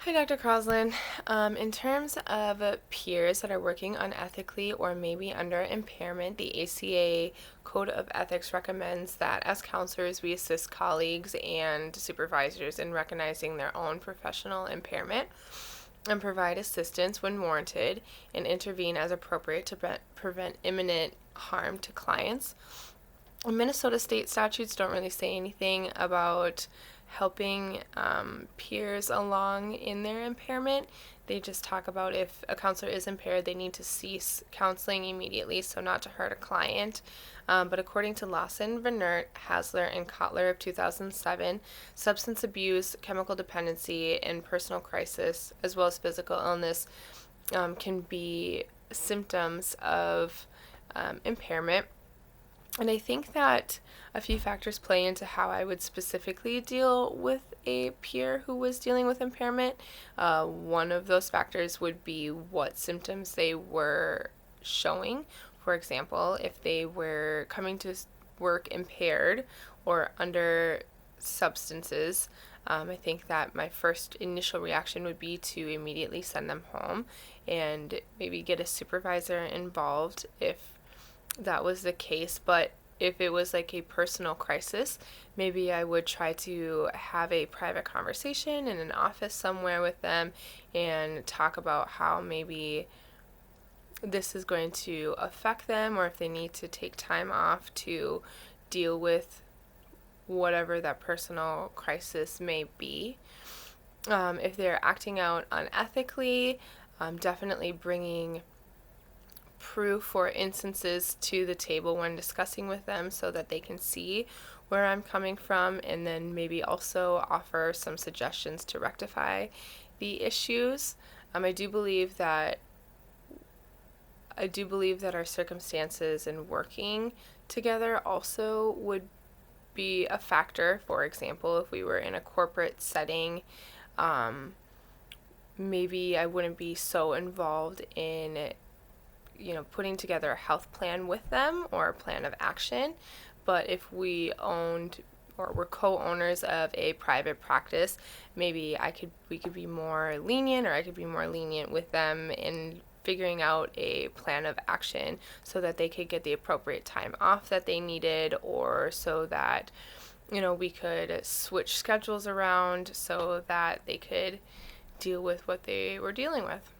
Hi, Dr. Croslin. In terms of peers that are working unethically or maybe under impairment, the ACA Code of Ethics recommends that as counselors, we assist colleagues and supervisors in recognizing their own professional impairment and provide assistance when warranted and intervene as appropriate to prevent imminent harm to clients. Minnesota state statutes don't really say anything about helping peers along in their impairment. They just talk about if a counselor is impaired, they need to cease counseling immediately, so not to hurt a client. But according to Lawson, Vernert, Hasler, and Kotler of 2007, substance abuse, chemical dependency, and personal crisis, as well as physical illness, can be symptoms of impairment. And I think that a few factors play into how I would specifically deal with a peer who was dealing with impairment. One of those factors would be what symptoms they were showing. For example, if they were coming to work impaired or under substances, I think that my first initial reaction would be to immediately send them home and maybe get a supervisor involved if that was the case. But if it was like a personal crisis, maybe I would try to have a private conversation in an office somewhere with them and talk about how maybe this is going to affect them, or if they need to take time off to deal with whatever that personal crisis may be. If they're acting out unethically, definitely bringing proof or instances to the table when discussing with them so that they can see where I'm coming from, and then maybe also offer some suggestions to rectify the issues. I do believe that our circumstances and working together also would be a factor. For example, if we were in a corporate setting, maybe I wouldn't be so involved in putting together a health plan with them or a plan of action. But if we owned or were co-owners of a private practice, maybe we could be more lenient, or I could be more lenient with them in figuring out a plan of action so that they could get the appropriate time off that they needed, or so that we could switch schedules around so that they could deal with what they were dealing with.